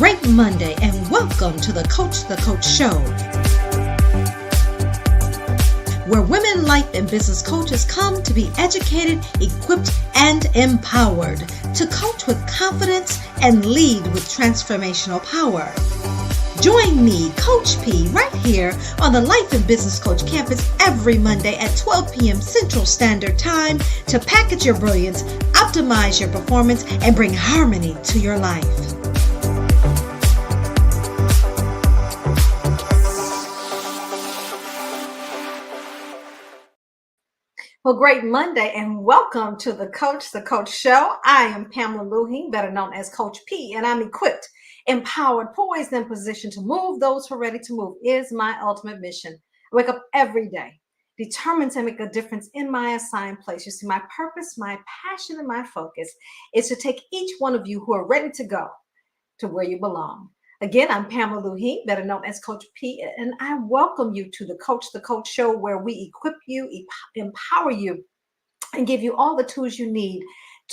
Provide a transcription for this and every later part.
great Monday and welcome to the Coach Show, where women life and business coaches come to be educated, equipped, and empowered to coach with confidence and lead with transformational power. Join me, Coach P, right here on the Life and Business Coach campus every Monday at 12 p.m. Central Standard Time to package your brilliance, optimize your performance, and bring harmony to your life. Well, great Monday and welcome to the Coach Show. I am Pamela Lue-Hing, better known as Coach P, and I'm equipped, empowered, poised, and positioned to move those who are ready to move is my ultimate mission. I wake up every day, determined to make a difference in my assigned place. You see, my purpose, my passion, and my focus is to take each one of you who are ready to go to where you belong. Again, I'm Pamela Lue-Hing, better known as Coach P, and I welcome you to the Coach Show, where we equip you, empower you, and give you all the tools you need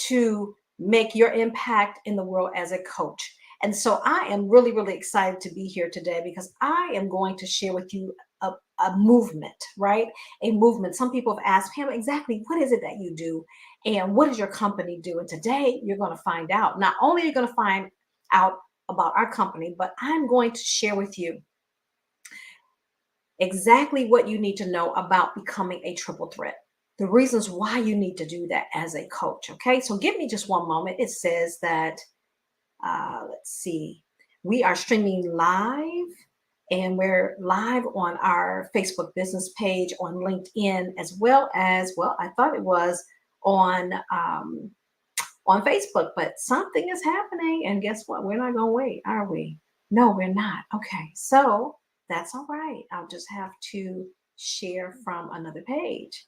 to make your impact in the world as a coach. And so I am really, really excited to be here today because I am going to share with you a movement, right? A movement. Some people have asked, Pam, exactly what is it that you do? And what does your company do? And today you're going to find out. Not only are you going to find out about our company, but I'm going to share with you exactly what you need to know about becoming a triple threat. The reasons why you need to do that as a coach. Okay, so give me just one moment. It says that, let's see, we are streaming live and we're live on our Facebook business page, on LinkedIn, as well as, well, I thought it was on Facebook, but something is happening. And guess what? We're not going to wait, are we? No, we're not. Okay, so that's all right. I'll just have to share from another page.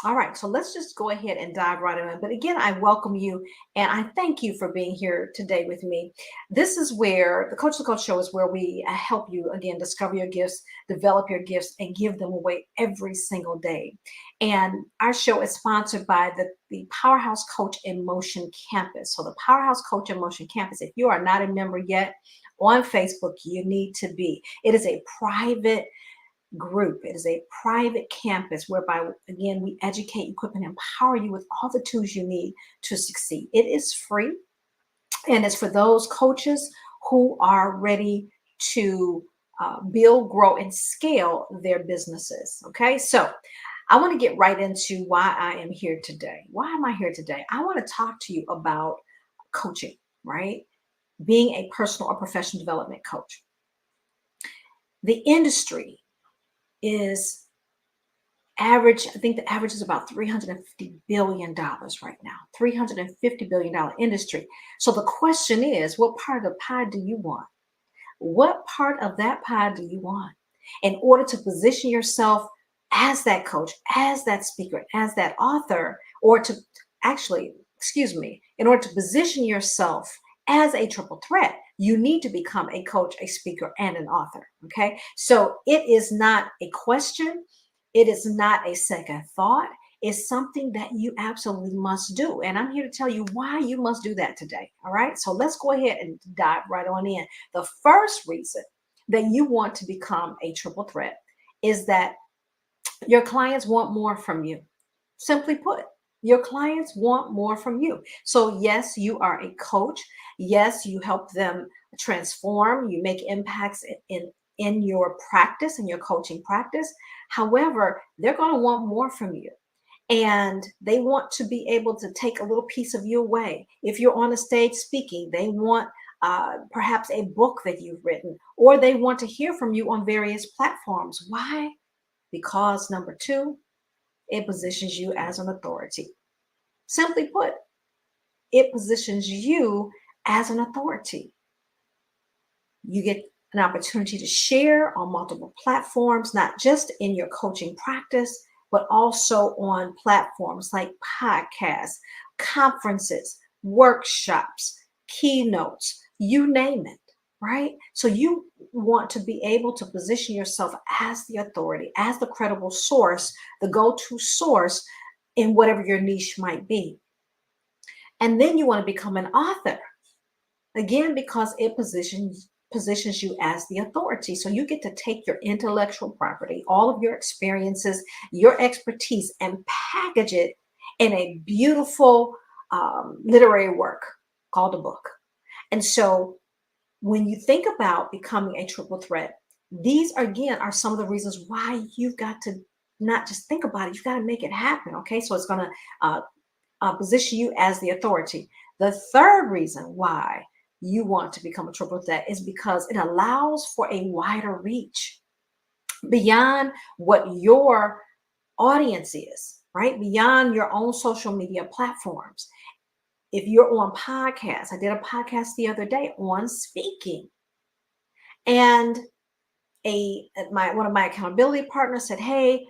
All right, so let's just go ahead and dive right in. But again, I welcome you and I thank you for being here today with me. This is where the Coach Show is, where we help you, again, discover your gifts, develop your gifts, and give them away every single day. And our show is sponsored by the Powerhouse Coach in Motion Campus. So the Powerhouse Coach in Motion Campus, if you are not a member yet on Facebook, you need to be. It is a private group. It is a private campus whereby, again, we educate, equip, and empower you with all the tools you need to succeed. It is free, and it's for those coaches who are ready to build, grow, and scale their businesses. Okay, so I want to get right into why I am here today. Why am I here today? I want to talk to you about coaching, right? Being a personal or professional development coach. The industry is average. I think the average is about $350 billion right now, $350 billion industry. So the question is, what part of the pie do you want? What part of that pie do you want in order to position yourself as that coach, as that speaker, as that author, or to actually, in order to position yourself as a triple threat, you need to become a coach, a speaker, and an author. Okay. So it is not a question. It is not a second thought. It's something that you absolutely must do. And I'm here to tell you why you must do that today. All right. So let's go ahead and dive right on in. The first reason that you want to become a triple threat is that your clients want more from you. Simply put, your clients want more from you. So yes, you are a coach. Yes, you help them transform. You make impacts in your practice, in your coaching practice. However, they're going to want more from you. And they want to be able to take a little piece of you away. If you're on a stage speaking, they want perhaps a book that you've written, or they want to hear from you on various platforms. Why? Because number two, it positions you as an authority. Simply put, it positions you as an authority. You get an opportunity to share on multiple platforms, not just in your coaching practice, but also on platforms like podcasts, conferences, workshops, keynotes, you name it. Right? So you want to be able to position yourself as the authority, as the credible source, the go-to source in whatever your niche might be. And then you want to become an author. Again, because it positions you as the authority. So you get to take your intellectual property, all of your experiences, your expertise, and package it in a beautiful literary work called a book. And so when you think about becoming a triple threat, these again are some of the reasons why you've got to not just think about it, you've got to make it happen. Okay, so it's going to position you as the authority. The third reason why you want to become a triple threat is because it allows for a wider reach beyond what your audience is, right? Beyond your own social media platforms. If you're on podcasts, I did a podcast the other day on speaking, and one of my accountability partners said, "Hey,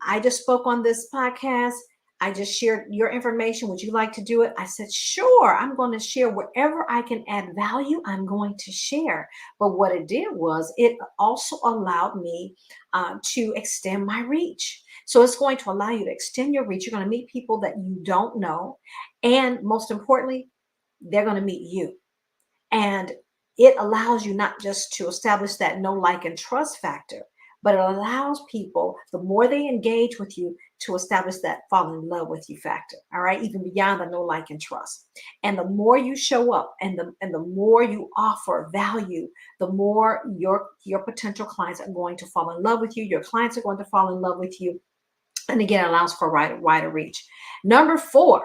I just spoke on this podcast. I just shared your information. Would you like to do it?" I said, "Sure. I'm going to share wherever I can add value. I'm going to share." But what it did was it also allowed me to extend my reach. So it's going to allow you to extend your reach. You're going to meet people that you don't know, and most importantly, they're going to meet you. And it allows you not just to establish that know, like, and trust factor, but it allows people, the more they engage with you, to establish that fall in love with you factor. All right, even beyond the know, like, and trust. And the more you show up, and the more you offer value, the more your potential clients are going to fall in love with you. Your clients are going to fall in love with you. And again, it allows for wider reach. Number 4,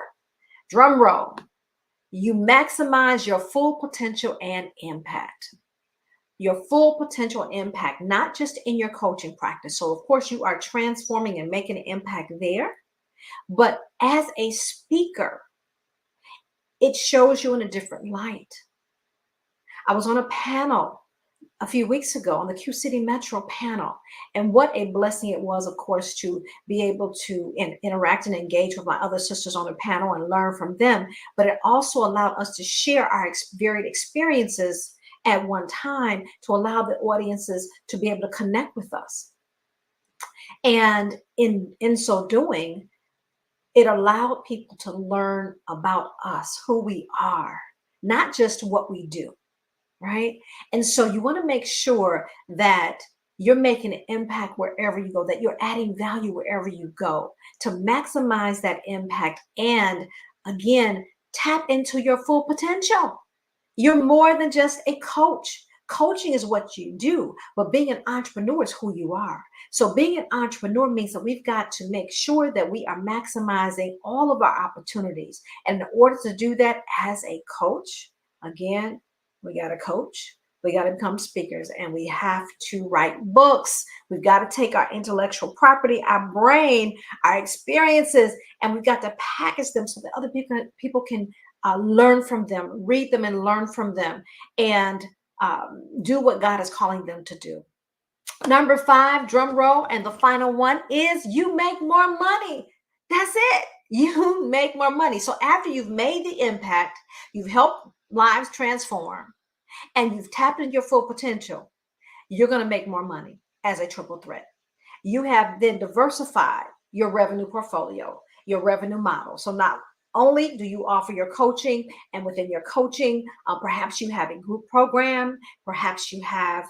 drum roll. You maximize your full potential and impact. Your full potential and impact, not just in your coaching practice. So, of course, you are transforming and making an impact there. But as a speaker, it shows you in a different light. I was on a panel a few weeks ago on the Q City Metro panel. And what a blessing it was, of course, to be able to interact and engage with my other sisters on the panel and learn from them. But it also allowed us to share our varied experiences at one time to allow the audiences to be able to connect with us. And in so doing, it allowed people to learn about us, who we are, not just what we do. Right? And so you want to make sure that you're making an impact wherever you go, that you're adding value wherever you go to maximize that impact. And again, tap into your full potential. You're more than just a coach. Coaching is what you do, but being an entrepreneur is who you are. So being an entrepreneur means that we've got to make sure that we are maximizing all of our opportunities. And in order to do that as a coach, again, we got to coach, we got to become speakers, and we have to write books. We've got to take our intellectual property, our brain, our experiences, and we've got to package them so that other people can learn from them, read them and learn from them, and do what God is calling them to do. Number 5, drum roll, and the final one is you make more money. That's it. You make more money. So after you've made the impact, you've helped lives transform, and you've tapped into your full potential, you're going to make more money as a triple threat. You have then diversified your revenue portfolio, your revenue model. So not only do you offer your coaching, and within your coaching, perhaps you have a group program, perhaps you have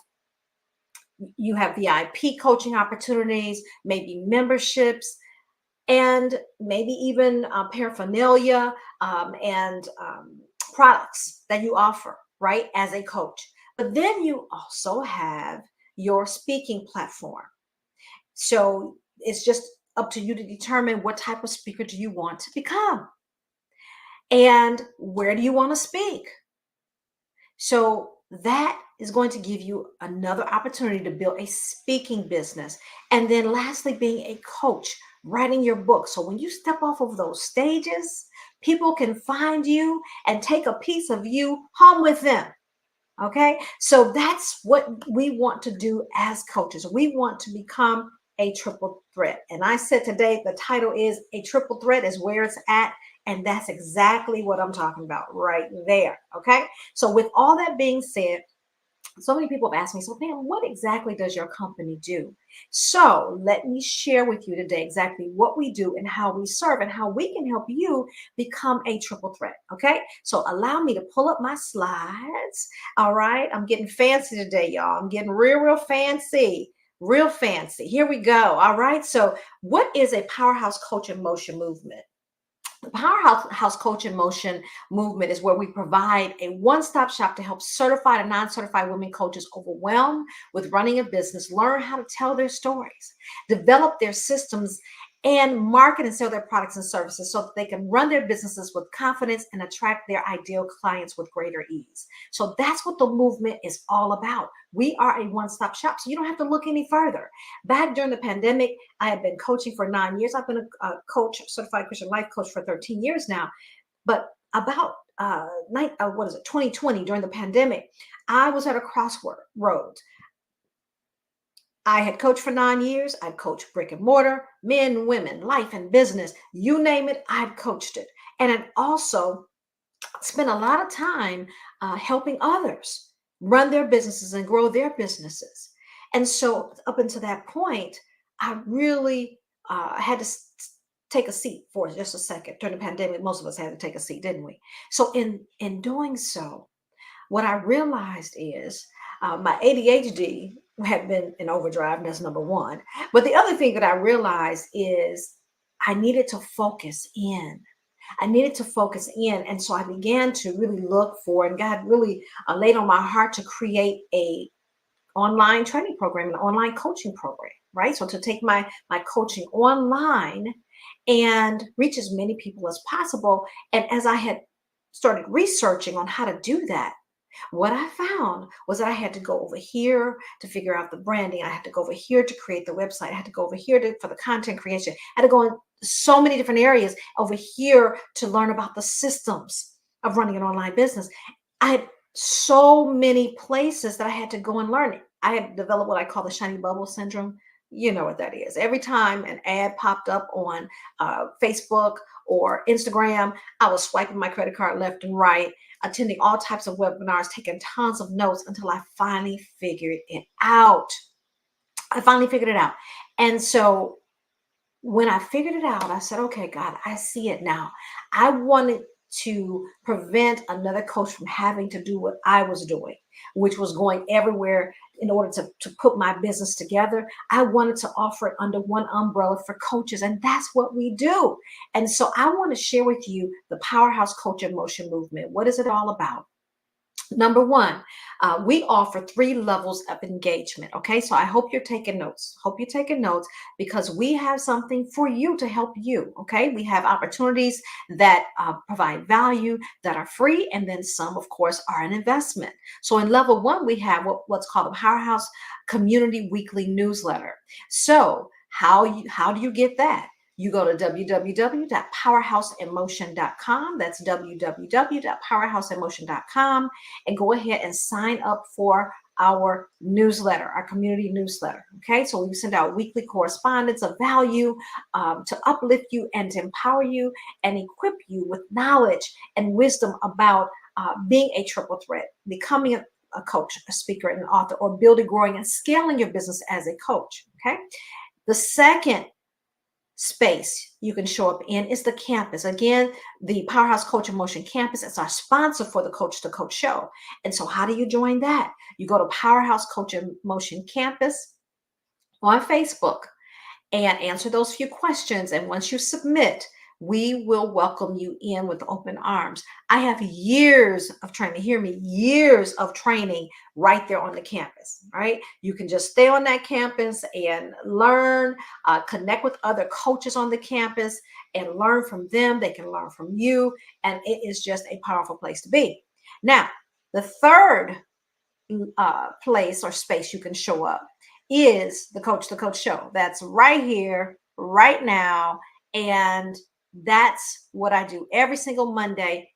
VIP coaching opportunities, maybe memberships, and maybe even paraphernalia and products that you offer, right, as a coach. But then you also have your speaking platform. So it's just up to you to determine what type of speaker do you want to become and where do you want to speak. So that is going to give you another opportunity to build a speaking business. And then lastly, being a coach, writing your book. So when you step off of those stages, people can find you and take a piece of you home with them. Okay. So that's what we want to do as coaches. We want to become a triple threat. And I said today, the title is A Triple Threat is Where It's At. And that's exactly what I'm talking about right there. Okay. So with all that being said, So many people have asked me, so Pam, what exactly does your company do? So let me share with you today exactly what we do and how we serve and how we can help you become a triple threat. Okay. So allow me to pull up my slides. All right. I'm getting fancy today, y'all. I'm getting real fancy. Real fancy. Here we go. All right. So, what is a powerhouse coach and motion movement? The Powerhouse Coach in Motion movement is where we provide a one-stop shop to help certified and non-certified women coaches overwhelmed with running a business learn how to tell their stories, develop their systems, and market and sell their products and services so that they can run their businesses with confidence and attract their ideal clients with greater ease. So that's what the movement is all about. We are a one-stop shop, so you don't have to look any further. Back during the pandemic, I have been coaching for 9 years. I've been a coach, certified Christian life coach for 13 years now. But about 2020, during the pandemic, I was at a crossroads. I had coached for 9 years. I'd coached brick and mortar, men, women, life and business, you name it, I'd coached it. And I'd also spent a lot of time helping others run their businesses and grow their businesses. And so, up until that point, I really had to take a seat for just a second. During the pandemic, most of us had to take a seat, didn't we? So, in doing so, what I realized is my ADHD had been in overdrive, and that's number one. But the other thing that I realized is I needed to focus in. I needed to focus in. And so I began to really look for, and God really laid on my heart to create a online training program, an online coaching program, right? So to take my coaching online and reach as many people as possible. And as I had started researching on how to do that, what I found was that I had to go over here to figure out the branding. I had to go over here to create the website. I had to go over here for the content creation. I had to go in so many different areas over here to learn about the systems of running an online business. I had so many places that I had to go and learn it. I had developed what I call the shiny bubble syndrome. You know what that is. Every time an ad popped up on Facebook or Instagram, I was swiping my credit card left and right, attending all types of webinars, taking tons of notes until I finally figured it out. I finally figured it out. And so when I figured it out, I said, okay, God, I see it now. I wanted to prevent another coach from having to do what I was doing, which was going everywhere in order to put my business together. I wanted to offer it under one umbrella for coaches, and that's what we do. And so I want to share with you the Powerhouse Coach in Motion movement. What is it all about? Number one, we offer 3 levels of engagement. Okay, so I hope you're taking notes. Hope you're taking notes because we have something for you to help you. Okay, we have opportunities that provide value that are free, and then some, of course, are an investment. So in level one, we have what's called a Powerhouse Community Weekly Newsletter. So how do you get that? You go to www.powerhouseinmotion.com. That's www.powerhouseinmotion.com and go ahead and sign up for our newsletter, our community newsletter. Okay, so we send out weekly correspondence of value to uplift you and to empower you and equip you with knowledge and wisdom about being a triple threat, becoming a coach, a speaker, and an author, or building, growing, and scaling your business as a coach. Okay, the second space you can show up in is the campus. Again, the Powerhouse Coach in Motion campus is our sponsor for the Coach to Coach show. And so how do you join that? You go to Powerhouse Coach in Motion campus on Facebook and answer those few questions. And once you submit, we will welcome you in with open arms. I have years of training, hear me, years of training right there on the campus, right? You can just stay on that campus and learn, connect with other coaches on the campus and learn from them. They can learn from you. And it is just a powerful place to be. Now, the third place or space you can show up is the Coach to Coach show. That's right here, right now. And that's what I do every single Monday.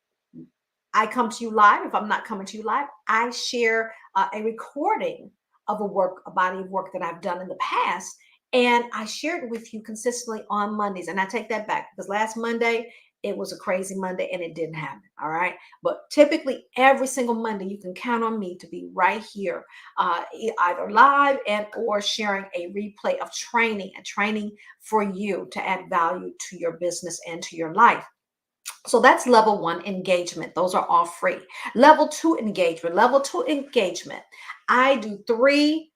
I come to you live. If I'm not coming to you live, I share a recording of a body of work that I've done in the past. And I share it with you consistently on Mondays. And I take that back because last Monday, it was a crazy Monday and it didn't happen. All right. But typically every single Monday, you can count on me to be right here, either live and or sharing a replay of training and training for you to add value to your business and to your life. So that's level one engagement. Those are all free. Level two engagement. Level two engagement. I do 3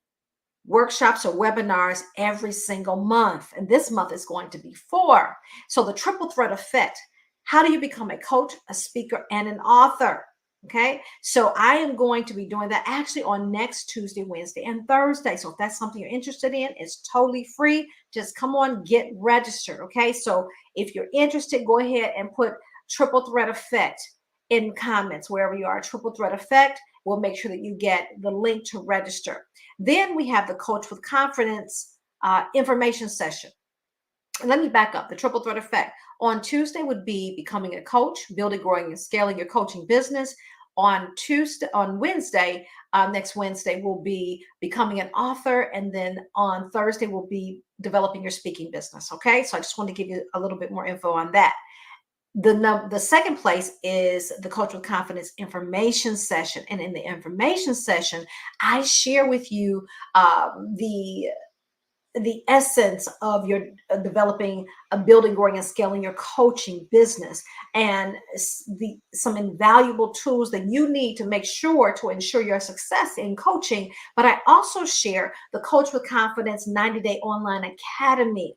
workshops or webinars every single month. And this month is going to be 4. So the triple threat effect. How do you become a coach, a speaker, and an author? Okay. So I am going to be doing that actually on next Tuesday, Wednesday, and Thursday. So if that's something you're interested in, it's totally free. Just come on, get registered. Okay. So if you're interested, go ahead and put triple threat effect in comments wherever you are. Triple threat effect. We'll make sure that you get the link to register. Then we have the Coach with Confidence information session. And let me back up. The triple threat effect. On Tuesday would be becoming a coach, building, growing, and scaling your coaching business. On Wednesday, next Wednesday, will be becoming an author. And then on Thursday, will be developing your speaking business. Okay. So I just want to give you a little bit more info on that. The second place is the Coach with Confidence information session. And in the information session, I share with you the essence of your developing, building, growing, and scaling your coaching business, and some invaluable tools that you need to make sure to ensure your success in coaching. But I also share the Coach with Confidence 90-day online academy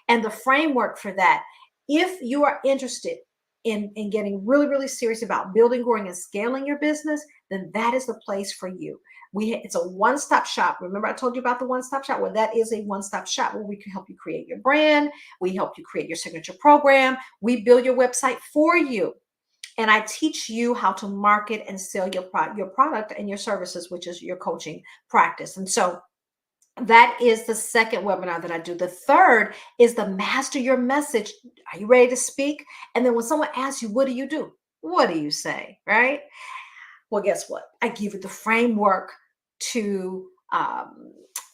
and the framework for that. If you are interested in getting really, really serious about building, growing, and scaling your business, then that is the place for you. It's a one-stop shop. Remember, I told you about the one-stop shop? Well, that is a one-stop shop where we can help you create your brand. We help you create your signature program. We build your website for you. And I teach you how to market and sell your product and your services, which is your coaching practice. And so that is the second webinar that I do. The third is the Master Your Message. Are you ready to speak? And then when someone asks you, what do you do? What do you say, right? Well, guess what? I give you the framework to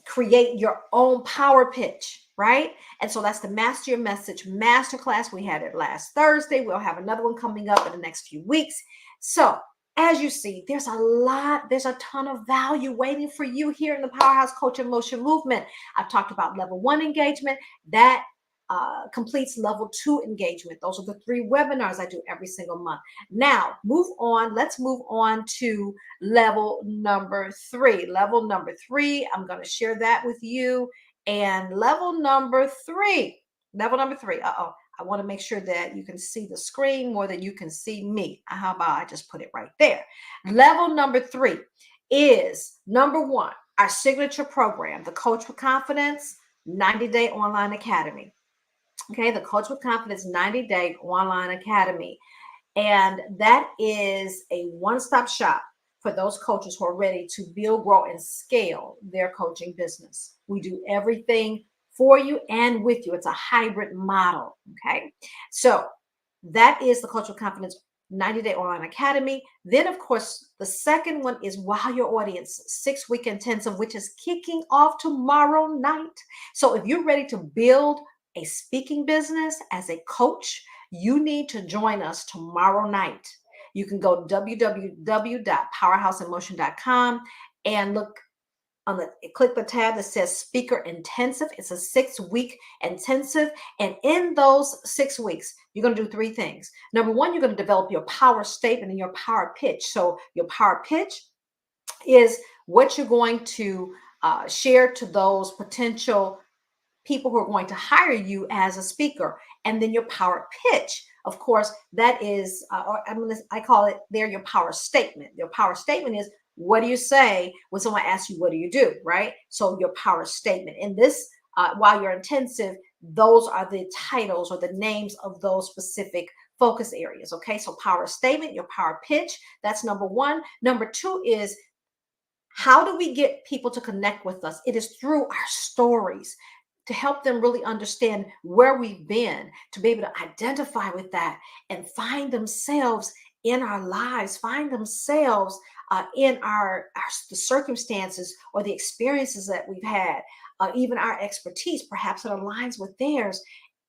create your own power pitch, right? And so that's the Master Your Message Masterclass. We had it last Thursday. We'll have another one coming up in the next few weeks. So as you see, there's a ton of value waiting for you here in the Powerhouse Coach in Motion movement. I've talked about level 1 engagement. That completes level 2 engagement. Those are the 3 webinars I do every single month. Now, let's move on to level number 3. Level number 3, I'm going to share that with you. And level number 3, I want to make sure that you can see the screen more than you can see me. How about I just put it right there? Level number 3 is number 1, our signature program, the Coach with Confidence 90-day online academy. Okay, the Coach with Confidence 90-day online academy. And that is a one-stop shop for those coaches who are ready to build, grow, and scale their coaching business. We do everything for you and with you. It's a hybrid model. Okay, so that is the Coach with Confidence 90-day online academy. Then, of course, the second one is Wow Your Audience 6-week intensive, which is kicking off tomorrow night. So if you're ready to build a speaking business as a coach, you need to join us tomorrow night. You can go to www.powerhouseinmotion.com and click the tab that says Speaker Intensive. It's a 6-week intensive. And in those 6 weeks, you're going to do 3 things. Number 1, you're going to develop your power statement and your power pitch. So your power pitch is what you're going to share to those potential people who are going to hire you as a speaker. And then your power pitch, of course, that is, I call it there your power statement. Your power statement is, what do you say when someone asks you, what do you do, right? So your power statement. In this, while you're intensive, those are the titles or the names of those specific focus areas, okay? So power statement, your power pitch, that's number 1. Number 2 is, how do we get people to connect with us? It is through our stories, to help them really understand where we've been, to be able to identify with that and find themselves in our lives, find themselves in the circumstances or the experiences that we've had, even our expertise, perhaps it aligns with theirs,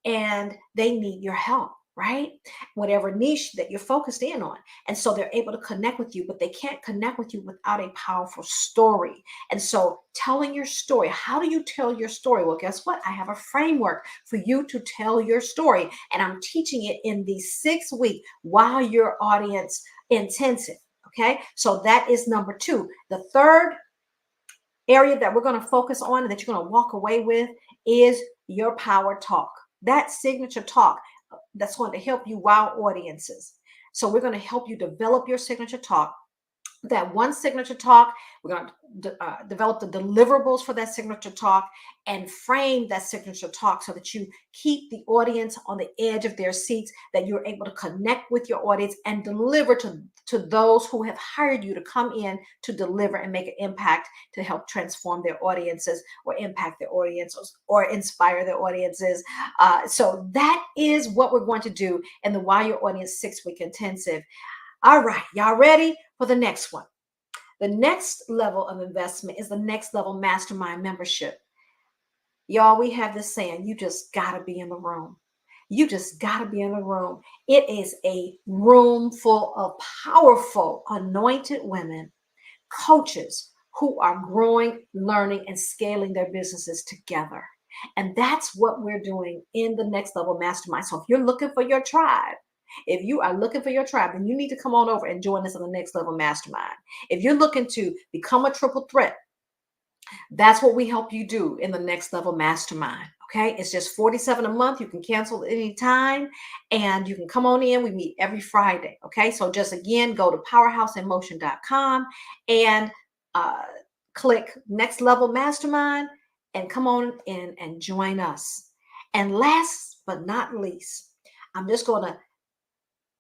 and they need your help, right? Whatever niche that you're focused in on. And so they're able to connect with you, but they can't connect with you without a powerful story. And so telling your story, how do you tell your story? Well, guess what? I have a framework for you to tell your story. And I'm teaching it in the 6-week Wow Your Audience intensive. Okay. So that is number 2. The third area that we're going to focus on and that you're going to walk away with is your power talk. That signature talk that's going to help you wow audiences. So we're going to help you develop your signature talk. That one signature talk, we're going to develop the deliverables for that signature talk and frame that signature talk so that you keep the audience on the edge of their seats, that you're able to connect with your audience and deliver to those who have hired you to come in to deliver and make an impact to help transform their audiences or impact their audiences or inspire their audiences. So that is what we're going to do in the Why Your Audience 6-week intensive. All right, y'all ready for the next one? The next level of investment is the next level mastermind membership. Y'all, we have this saying, you just got to be in the room. You just got to be in the room. It is a room full of powerful, anointed women, coaches who are growing, learning, and scaling their businesses together. And that's what we're doing in the next level mastermind. So if you're looking for your tribe, if you are looking for your tribe, then you need to come on over and join us on the next level mastermind. If you're looking to become a triple threat, that's what we help you do in the next level mastermind. Okay, it's just $47 a month. You can cancel at any time and you can come on in. We meet every Friday. Okay, so just again, go to powerhouseinmotion.com and uh, click next level mastermind and come on in and join us. And last but not least, I'm just going to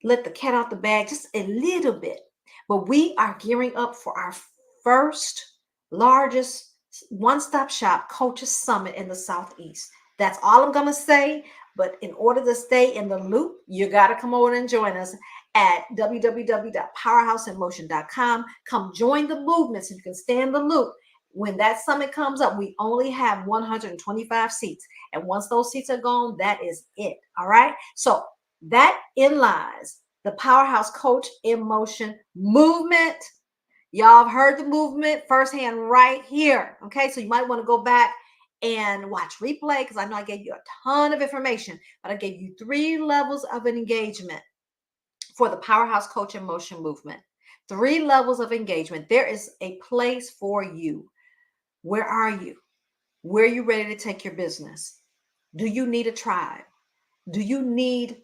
let the cat out the bag just a little bit. But we are gearing up for our first largest one-stop shop coaches summit in the Southeast. That's all I'm going to say. But in order to stay in the loop, you got to come over and join us at www.powerhouseinmotion.com. Come join the movement so you can stay in the loop. When that summit comes up, we only have 125 seats. And once those seats are gone, that is it. All right. So that in lies the Powerhouse Coach in Motion movement. Y'all have heard the movement firsthand right here. Okay, so you might want to go back and watch replay because I know I gave you a ton of information, but I gave you 3 levels of engagement for the Powerhouse Coach in Motion movement. 3 levels of engagement. There is a place for you. Where are you? Where are you ready to take your business? Do you need a tribe? Do you need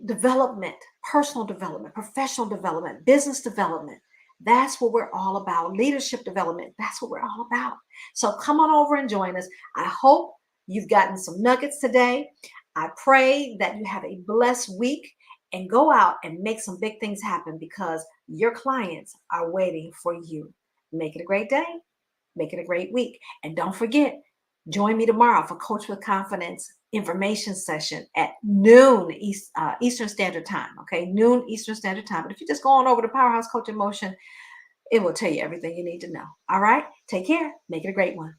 development, personal development, professional development, business development? That's what we're all about. Leadership development. That's what we're all about. So come on over and join us. I hope you've gotten some nuggets today. I pray that you have a blessed week and go out and make some big things happen because your clients are waiting for you. Make it a great day. Make it a great week. And don't forget, join me tomorrow for Coach with Confidence information session at noon Eastern Standard Time. Okay, noon Eastern Standard Time. But if you just go on over to Powerhouse Coach in Motion, it will tell you everything you need to know. All right, take care. Make it a great one.